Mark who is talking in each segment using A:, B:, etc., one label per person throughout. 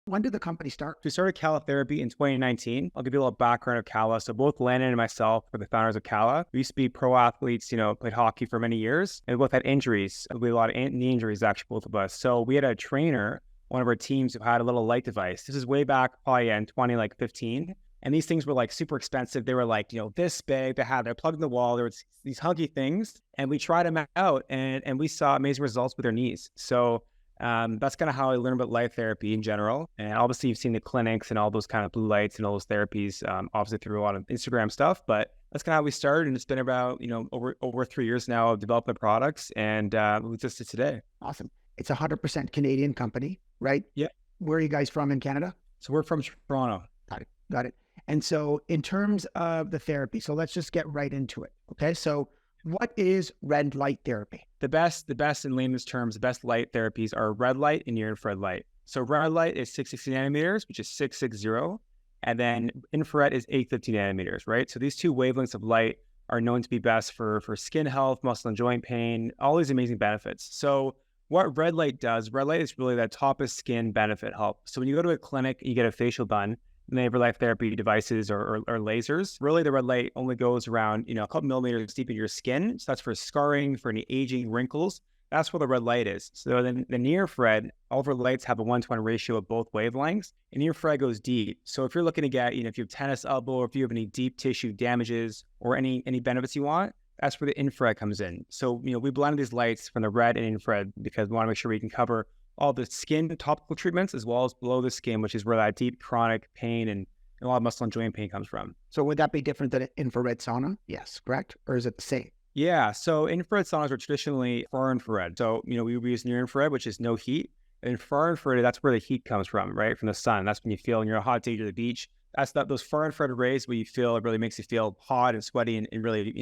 A: When did the company start?
B: We started Cala Therapy in 2019. I'll give you a little background of Cala. So both Landon and myself were the founders of Cala. We used to be pro athletes, played hockey for many years, and we both had injuries. We had a lot of knee injuries, actually, both of us. So we had a trainer, one of our teams, who had a little light device. This is way back probably in 2015. And these things were like super expensive. They were like, this big. They're plugged in the wall. There was these hunky things. And we tried them out and we saw amazing results with their knees. So that's kind of how I learned about light therapy in general. And obviously you've seen the clinics and all those kind of blue lights and all those therapies, obviously through a lot of Instagram stuff, but that's kind of how we started. And it's been about, over 3 years now of developing products and we just did today.
A: Awesome. It's 100% Canadian company, right?
B: Yeah.
A: Where are you guys from in Canada?
B: So we're from Toronto.
A: Got it. And so in terms of the therapy, so let's just get right into it. Okay. So what is red light therapy?
B: The best in layman's terms, the best light therapies are red light and near infrared light. So red light is 660 nanometers, which is 660. And then infrared is 850 nanometers, right? So these two wavelengths of light are known to be best for skin health, muscle and joint pain, all these amazing benefits. So what red light does, red light is really that top of skin benefit help. So when you go to a clinic, you get a facial done, and they have light therapy devices or lasers. Really, the red light only goes around, a couple millimeters deep in your skin. So that's for scarring, for any aging, wrinkles. That's where the red light is. So then the near infrared, all of our lights have a 1-to-1 ratio of both wavelengths, and near infrared goes deep. So if you're looking to get, if you have tennis elbow, or if you have any deep tissue damages or any benefits you want, that's where the infrared comes in. So, we blend these lights from the red and infrared because we want to make sure we can cover all the skin topical treatments as well as below the skin, which is where that deep chronic pain and a lot of muscle and joint pain comes from.
A: So would that be different than an infrared sauna? Yes, correct? Or is it the same?
B: Yeah. So infrared saunas are traditionally far infrared. So, we use near infrared, which is no heat. And far infrared, that's where the heat comes from, right? From the sun. That's when you feel when you're a hot day to the beach. That's those far infrared rays where you feel, it really makes you feel hot and sweaty and really,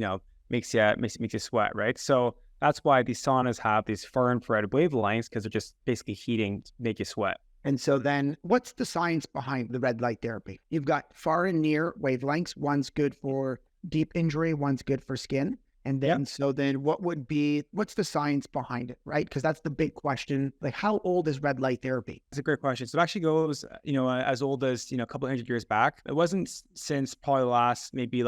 B: makes you sweat, right? So that's why these saunas have these far infrared wavelengths, because they're just basically heating to make you sweat.
A: And so then what's the science behind the red light therapy? You've got far and near wavelengths. One's good for deep injury, one's good for skin. And then, So then what's the science behind it, right? Because that's the big question. Like, how old is red light therapy?
B: It's a great question. So it actually goes, as old as, a couple hundred years back. It wasn't since probably the last maybe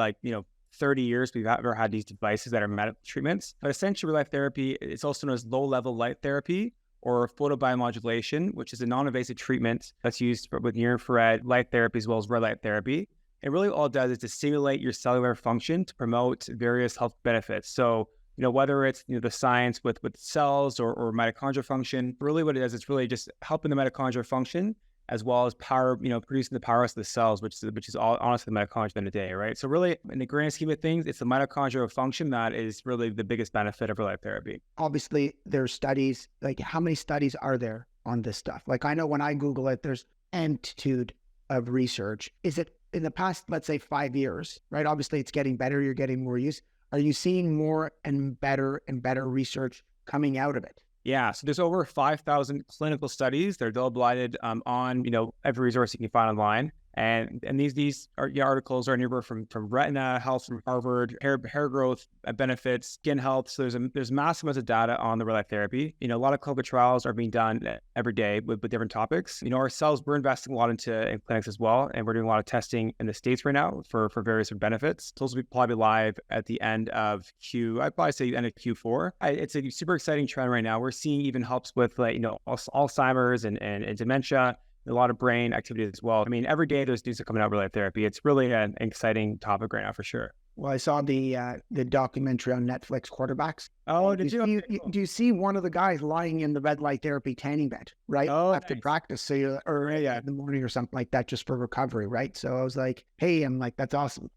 B: 30 years we've ever had these devices that are medical treatments. But essentially, light therapy, it's also known as low-level light therapy or photobiomodulation, which is a non-invasive treatment that's used with near-infrared light therapy as well as red light therapy. And really all it does is to stimulate your cellular function to promote various health benefits. So, whether it's the science with cells or mitochondrial function, really what it is, it's really just helping the mitochondrial function as well as power, producing the power of the cells, which is all honestly the mitochondria at the end of the day, right? So really, in the grand scheme of things, it's the mitochondrial function that is really the biggest benefit of light therapy.
A: Obviously, there's studies. Like, how many studies are there on this stuff? Like, I know when I Google it, there's amplitude of research. Is it in the past, let's say 5 years, right? Obviously, it's getting better. You're getting more use. Are you seeing more and better research coming out of it?
B: Yeah, so there's over 5,000 clinical studies. They're double-blinded on every resource you can find online. And these articles are anywhere from retina health from Harvard, hair growth benefits, skin health. So there's massive amounts of data on the red light therapy. A lot of clinical trials are being done every day with different topics. Ourselves, we're investing a lot in clinics as well, and we're doing a lot of testing in the States right now for various benefits. Those will probably be live at the end of I'd probably say end of Q4. It's a super exciting trend right now. We're seeing even helps with Alzheimer's and dementia. A lot of brain activity as well. I mean, every day there's news coming out with light therapy. It's really an exciting topic right now for sure.
A: Well, I saw the documentary on Netflix, Quarterbacks.
B: Oh, did you?
A: Do you see one of the guys lying in the red light therapy tanning bed, right?
B: Oh,
A: after
B: nice.
A: practice, so in the morning or something like that, just for recovery, right? So I was like, hey, I'm like, that's awesome.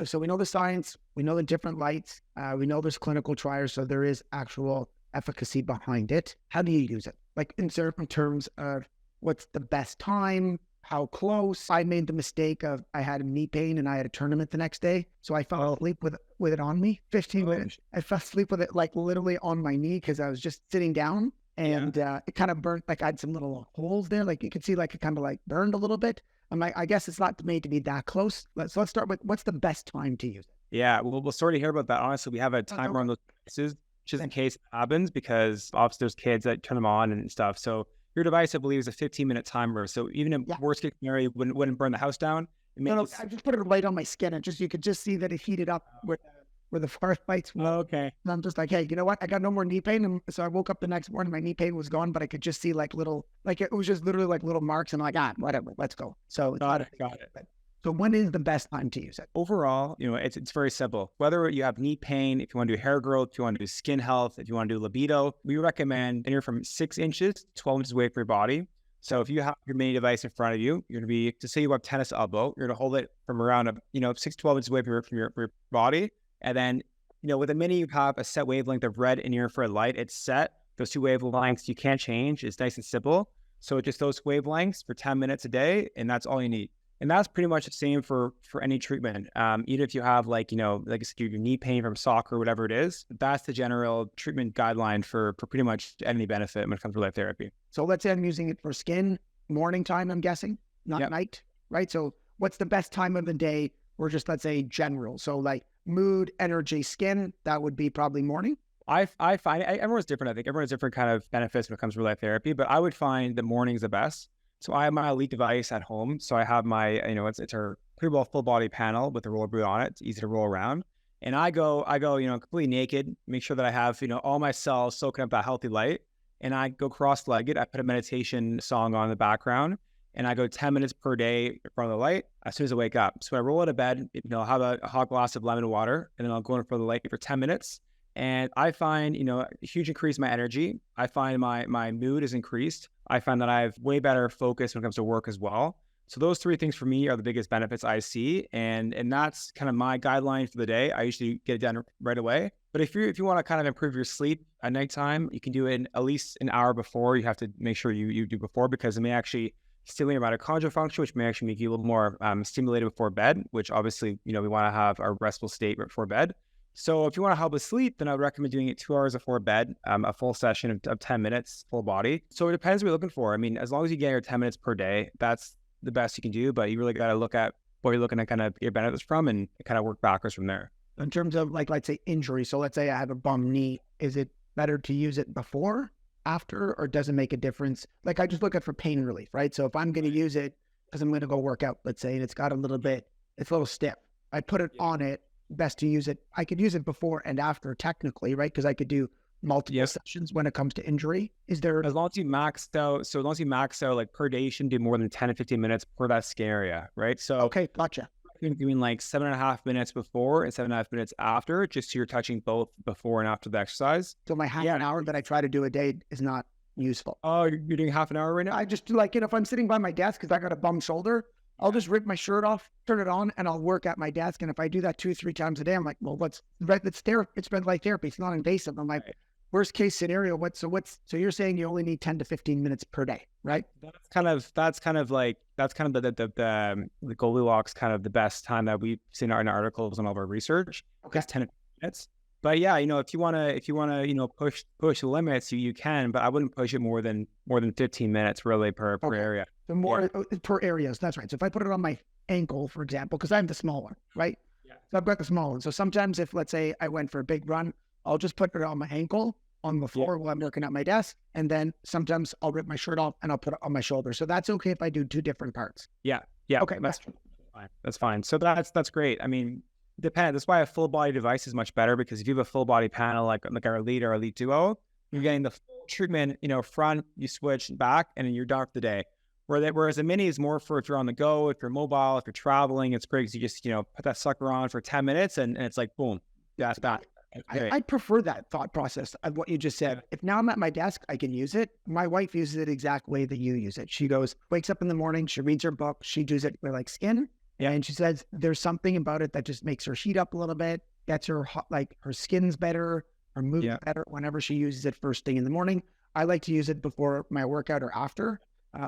A: So we know the science, we know the different lights, we know there's clinical trials, so there is actual efficacy behind it. How do you use it? Like in certain terms of what's the best time? How close? I made the mistake of I had a knee pain and I had a tournament the next day. So I fell asleep with it on me. 15 minutes. I fell asleep with it like literally on my knee because I was just sitting down and it kind of burnt. Like I had some little holes there. Like you could see like it kind of like burned a little bit. I'm like, I guess it's not made to be that close. So let's start with what's the best time to use it?
B: Yeah, we'll sorry to hear about that. Honestly, we have a timer on those devices just in case it happens because obviously there's kids that turn them on and stuff. So your device, I believe, is a 15-minute timer. So even in
A: Yeah.
B: worst case scenario, wouldn't burn the house down.
A: No, I just put it right on my skin, and you could just see that it heated up where the far lights were.
B: Okay.
A: And I'm just like, hey, you know what? I got no more knee pain. And so I woke up the next morning, my knee pain was gone, but I could just see like little, like it was just literally like little marks. And I'm like, whatever, let's go. So
B: Got it.
A: So when is the best time to use it?
B: Overall, it's very simple. Whether you have knee pain, if you want to do hair growth, if you want to do skin health, if you want to do libido, we recommend anywhere from 6 inches to 12 inches away from your body. So if you have your mini device in front of you, you're going to be, to say you have tennis elbow, you're going to hold it from around, 6 to 12 inches away from your body. And then, with a mini, you have a set wavelength of red and near infrared light. It's set. Those 2 wavelengths you can't change. It's nice and simple. So just those wavelengths for 10 minutes a day, and that's all you need. And that's pretty much the same for any treatment. Even if you have like I said, your knee pain from soccer, whatever it is, that's the general treatment guideline for pretty much any benefit when it comes to light therapy.
A: So let's say I'm using it for skin, morning time, I'm guessing, not night, right? So what's the best time of the day, or just let's say general? So like mood, energy, skin, that would be probably morning.
B: I find everyone's different. I think everyone has different kind of benefits when it comes to light therapy, but I would find the morning's the best. So I have my Elite device at home. So I have my, it's our pretty well full body panel with a roller boot on it. It's easy to roll around. And I go, completely naked, make sure that I have, all my cells soaking up that healthy light. And I go cross-legged. I put a meditation song on in the background, and I go 10 minutes per day in front of the light as soon as I wake up. So I roll out of bed, I'll have a hot glass of lemon water, and then I'll go in front of the light for 10 minutes. And I find, a huge increase in my energy. I find my mood is increased. I find that I have way better focus when it comes to work as well. So those 3 things for me are the biggest benefits I see. And that's kind of my guideline for the day. I usually get it done right away. But if you want to kind of improve your sleep at nighttime, you can do it in at least an hour before. You have to make sure you do before, because it may actually stimulate your mitochondrial function, which may actually make you a little more stimulated before bed, which obviously, we want to have our restful state before bed. So if you want to help with sleep, then I would recommend doing it 2 hours before bed, a full session of 10 minutes, full body. So it depends what you're looking for. I mean, as long as you get your 10 minutes per day, that's the best you can do, but you really got to look at what you're looking to kind of get benefits from and kind of work backwards from there.
A: In terms of like, let's say injury. So let's say I have a bum knee. Is it better to use it before, after, or does it make a difference? Like I just look at for pain relief, right? So if I'm going to use it because I'm going to go work out, let's say, and it's got a little stiff, I put it on it. Best to use it. I could use it before and after technically, right? Because I could do multiple sessions when it comes to injury. Is there,
B: as long as you maxed out, like per day, you shouldn't do more than 10 to 15 minutes per that skin area, right? So
A: okay, gotcha.
B: You're doing like 7.5 minutes before and 7.5 minutes after, just so you're touching both before and after the exercise.
A: So my half an hour that I try to do a day is not useful.
B: Oh, you're doing half an hour right now?
A: I just do like, if I'm sitting by my desk because I got a bum shoulder, I'll just rip my shirt off, turn it on, and I'll work at my desk. And if I do that 2-3 times a day, I'm like, well, it's therapy. It's red light therapy. It's not invasive. I'm like, worst case scenario, so you're saying you only need 10 to 15 minutes per day, right?
B: That's kind of the Goldilocks, kind of the best time that we've seen in articles and all of our research.
A: Okay.
B: It's 10 minutes. But yeah, if you want to, push the limits, you can, but I wouldn't push it more than 15 minutes really per area.
A: So more per areas. That's right. So if I put it on my ankle, for example, because I have the small one, right? Yeah. So I've got the small one. So sometimes if, let's say I went for a big run, I'll just put it on my ankle on the floor while I'm working at my desk. And then sometimes I'll rip my shirt off and I'll put it on my shoulder. So that's okay if I do 2 different parts.
B: Yeah.
A: Okay.
B: That's fine. That's fine. So that's great. I mean, depends. That's why a full body device is much better, because if you have a full body panel like our Elite or Elite Duo, you're getting the full treatment, front, you switch back, and then you're done for the day. Whereas a mini is more for if you're on the go, if you're mobile, if you're traveling. It's great because you just, put that sucker on for 10 minutes and it's like, boom, that's that.
A: I prefer that thought process of what you just said. If now I'm at my desk, I can use it. My wife uses it exact way that you use it. She wakes up in the morning, she reads her book, she does it with like skin. Yeah. And she says there's something about it that just makes her heat up a little bit, gets her hot, like her skin's better, her mood's better whenever she uses it first thing in the morning. I like to use it before my workout or after.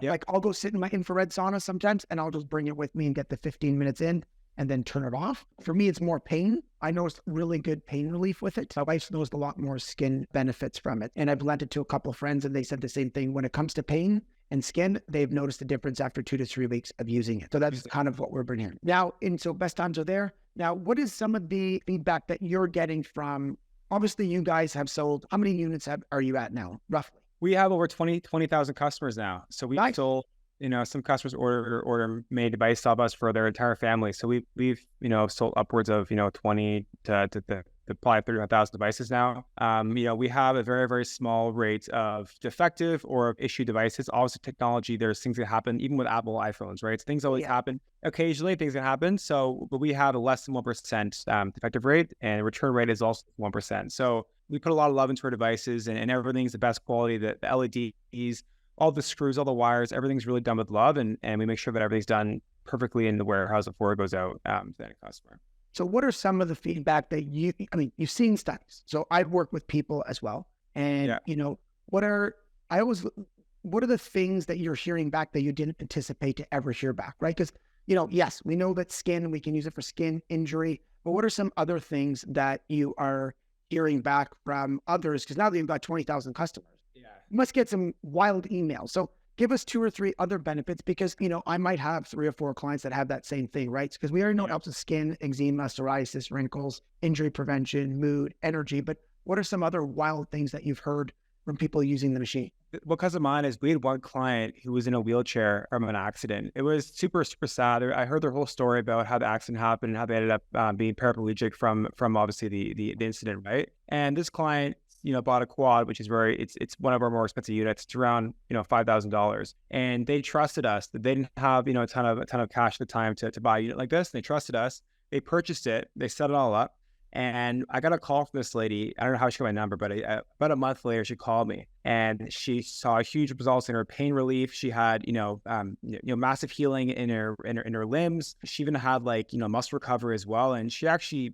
A: Like I'll go sit in my infrared sauna sometimes and I'll just bring it with me and get the 15 minutes in and then turn it off. For me, it's more pain. I noticed really good pain relief with it. My wife noticed a lot more skin benefits from it. And I've lent it to a couple of friends and they said the same thing. When it comes to pain and skin, they've noticed a difference after 2 to 3 weeks of using it. So that's kind of what we're bringing here. Now, so best times are there. Now, what is some of the feedback that you're getting from, obviously you guys have sold, how many units are you at now, roughly?
B: We have over 20,000 customers now. So we've
A: Nice.
B: sold, some customers order made device off us for their entire family. So we've sold upwards of 20 to probably 31,000 devices now. We have a very, very small rate of defective or of issue devices. Obviously, technology, there's things that happen even with Apple iPhones, right? So things always happen. Occasionally, things can happen. So, but we have a less than 1% defective rate, and return rate is also 1%. So we put a lot of love into our devices, and everything's the best quality. The LEDs, all the screws, all the wires, everything's really done with love, and we make sure that everything's done perfectly in the warehouse before it goes out to the customer.
A: So what are some of the feedback that you've seen studies. So I've worked with people as well. And, what are the things that you're hearing back that you didn't anticipate to ever hear back, right? Because, yes, we know that we can use it for skin injury, but what are some other things that you are hearing back from others? Because now that you've got 20,000 customers, you must get some wild emails. So give us 2 or 3 other benefits, because, I might have 3 or 4 clients that have that same thing, right? Because we already know it helps with skin, eczema, psoriasis, wrinkles, injury prevention, mood, energy. But what are some other wild things that you've heard from people using the machine?
B: What comes to mind is we had one client who was in a wheelchair from an accident. It was super, super sad. I heard their whole story about how the accident happened and how they ended up being paraplegic from obviously the incident, right? And this client, bought a quad, which is it's one of our more expensive units. It's around, $5,000. And they trusted us that they didn't have, a ton of cash at the time to buy a unit like this. And they trusted us. They purchased it. They set it all up. And I got a call from this lady. I don't know how she got my number, but about a month later, she called me and she saw huge results in her pain relief. She had, massive healing in her limbs. She even had muscle recovery as well. And she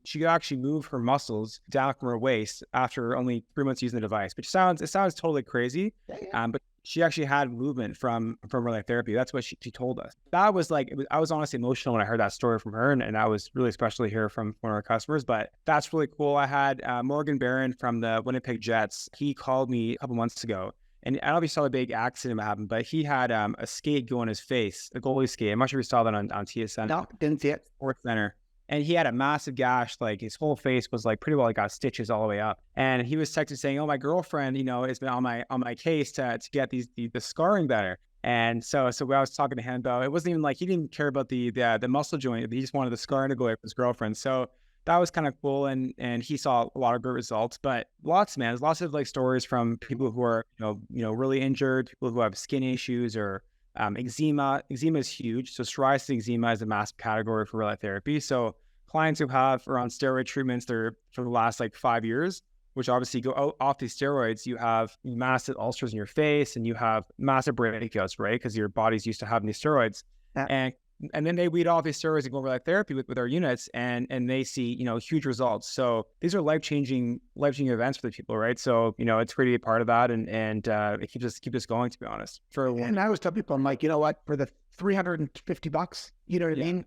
B: could actually move her muscles down from her waist after only 3 months using the device, which sounds totally crazy. But she actually had movement from Relight Therapy. That's what she told us. That was I was honestly emotional when I heard that story from her, and that was really special to hear from one of our customers. But that's really cool. I had Morgan Barron from the Winnipeg Jets. He called me a couple months ago, and I don't know if you saw the big accident happen, but he had a skate go on his face, a goalie skate. I'm not sure if you saw that on TSN.
A: No, didn't see it.
B: Sports Center. And he had a massive gash, his whole face was pretty well got stitches all the way up. And he was texting saying, "Oh, my girlfriend, has been on my case to get the scarring better." And so I was talking to him about, it wasn't even he didn't care about the muscle joint. He just wanted the scarring to go away from his girlfriend. So that was kind of cool. And he saw a lot of great results, but there's lots of stories from people who are, really injured, people who have skin issues or eczema. Eczema is huge. So psoriasis eczema is a massive category for Relight Therapy. So clients who are on steroid treatments for the last 5 years, which obviously go off these steroids, you have massive ulcers in your face and you have massive breakouts, right? Because your body's used to having these steroids. And then they weed off these steroids and go Relight Therapy with our units, and they see, huge results. So these are life-changing events for the people, right? So, it's great to be a part of that, and it keeps us going, to be honest.
A: And I always tell people, I'm like, you know what, for the $350, you know what I mean?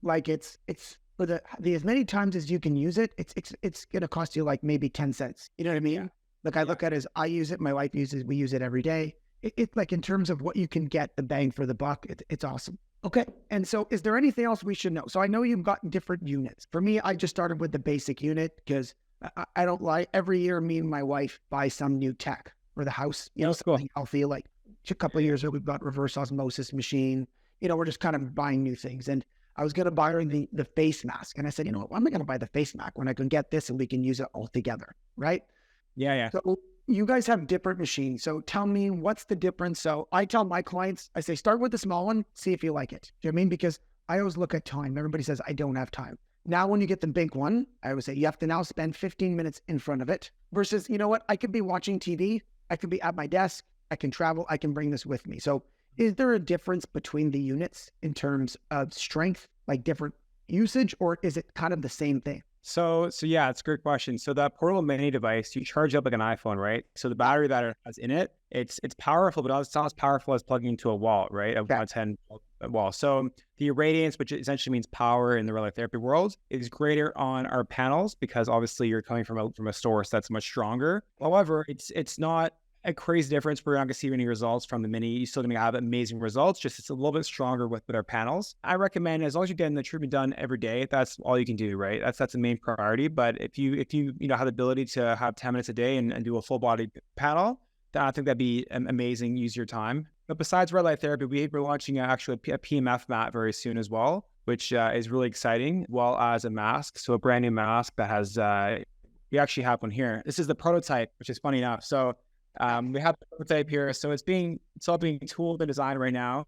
A: It's for the as many times as you can use it, it's gonna cost you maybe 10 cents. You know what I mean? I look at it as I use it, my wife uses it, we use it every day. It's in terms of what you can get, the bang for the buck, it's awesome. Okay. And so is there anything else we should know? So I know you've got different units. For me, I just started with the basic unit because I don't lie. Every year, me and my wife buy some new tech for the house, something healthy. A couple of years ago, we've got reverse osmosis machine. We're just kind of buying new things. And I was going to buy her the face mask. And I said, why am I going to buy the face mask when I can get this and we can use it all together? Right.
B: Yeah.
A: So you guys have different machines. So tell me, what's the difference? So I tell my clients, I say, start with the small one, see if you like it. Do you know what I mean? Because I always look at time. Everybody says, I don't have time. Now, when you get the big one, I always say, you have to now spend 15 minutes in front of it versus, you know what? I could be watching TV. I could be at my desk. I can travel. I can bring this with me. So is there a difference between the units in terms of strength, different usage, or is it kind of the same thing?
B: So yeah, it's a great question. So that portable mini device, you charge up like an iPhone, right? So the battery that it has in it, it's powerful, but it's not as powerful as plugging into a wall, right? A 110 wall. So the irradiance, which essentially means power in the Relight Therapy world, is greater on our panels because obviously you're coming from a source that's much stronger. However, it's not a crazy difference. We're not going to see any results from the mini. You still going to have amazing results, just it's a little bit stronger with our panels. I recommend, as long as you're getting the treatment done every day, that's all you can do, right? That's the main priority. But if you have the ability to have 10 minutes a day and do a full body panel, I think that'd be amazing. Use your time. But besides red light therapy, we're launching actually a PMF mat very soon as well, which is really exciting, as well as a mask. So a brand new mask that has, we actually have one here. This is the prototype, which is funny enough. So we have the prototype here. So it's all being tooled and designed right now,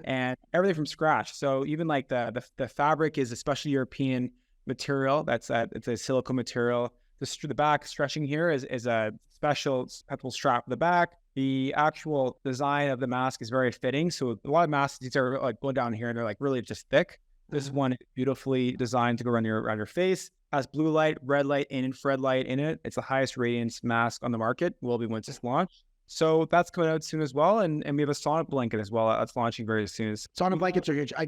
B: and everything from scratch. So even like the fabric is a special European material. It's a silicone material. The back stretching here is a special strap for the back. The actual design of the mask is very fitting. So a lot of masks, these are like going down here and they're like really just thick. This one is beautifully designed to go around your face. Has blue light, red light, and infrared light in it. It's the highest radiance mask on the market. Will be once it's launched. So that's coming out soon as well. And we have a sauna blanket as well. That's launching very soon.
A: Sauna blankets are huge. I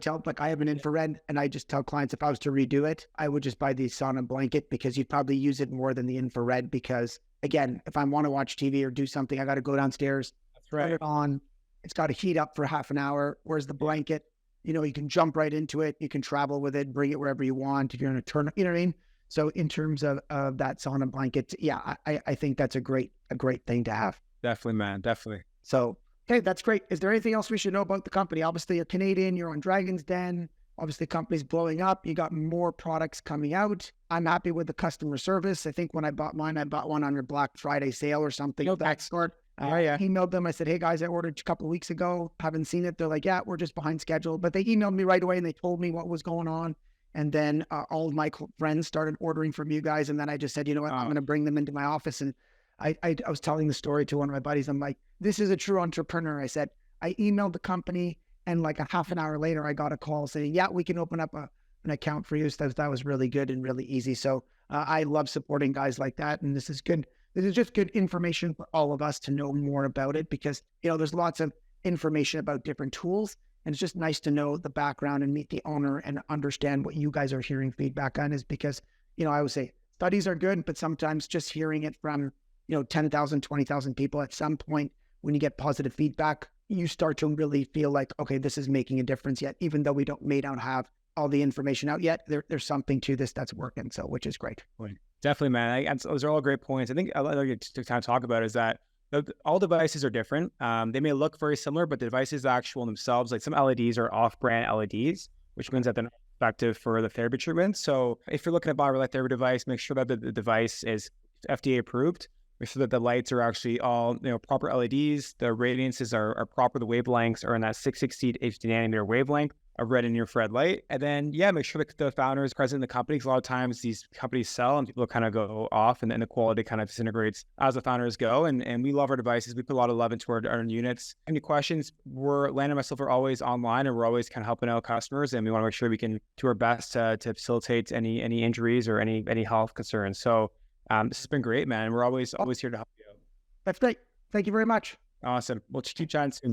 A: have an infrared, and I just tell clients if I was to redo it, I would just buy the sauna blanket because you'd probably use it more than the infrared. Because again, if I want to watch TV or do something, I got to go downstairs, turn it on. It's got to heat up for half an hour. Whereas the blanket, you can jump right into it. You can travel with it, bring it wherever you want. If you're going to turn, you know what I mean? So in terms of that sauna blanket, yeah, I think that's a great thing to have.
B: Definitely, man. Definitely.
A: So, okay, that's great. Is there anything else we should know about the company? Obviously, you're Canadian. You're on Dragon's Den. Obviously, the company's blowing up. You got more products coming out. I'm happy with the customer service. I think when I bought mine, I bought one on your Black Friday sale or something of that sort. I emailed them. I said, hey, guys, I ordered a couple of weeks ago. Haven't seen it. They're like, yeah, we're just behind schedule. But they emailed me right away and they told me what was going on. And then all of my friends started ordering from you guys. And then I just said, you know what, I'm going to bring them into my office. And I was telling the story to one of my buddies. I'm like, this is a true entrepreneur. I said, I emailed the company and like a half an hour later, I got a call saying, yeah, we can open up an account for you. So that was really good and really easy. So I love supporting guys like that. And this is good. This is just good information for all of us to know more about it because, there's lots of information about different tools. And it's just nice to know the background and meet the owner and understand what you guys are hearing feedback on is because, I would say studies are good, but sometimes just hearing it from, 10,000, 20,000 people at some point, when you get positive feedback, you start to really feel like, okay, this is making a difference yet. Even though we may not have all the information out yet, there's something to this that's working. So, which is great.
B: Definitely, man. Those are all great points. I think I'd like to kind of talk about is that all devices are different. They may look very similar, but the devices actual themselves, like some LEDs are off-brand LEDs, which means that they're not effective for the therapy treatment. So if you're looking to buy a red light therapy device, make sure that the device is FDA approved. Make sure that the lights are actually all proper LEDs. The radiances are proper. The wavelengths are in that 660 to 80 nanometer wavelength of red and infrared light. And then, make sure that the founder is present in the company. Because a lot of times these companies sell and people kind of go off and then the quality kind of disintegrates as the founders go. And we love our devices. We put a lot of love into our units. Any questions? Landon and myself are always online and we're always kind of helping out customers. And we want to make sure we can do our best to facilitate any injuries or any health concerns. So this has been great, man. We're always here to help you out.
A: That's great. Thank you very much.
B: Awesome. We'll keep chatting soon.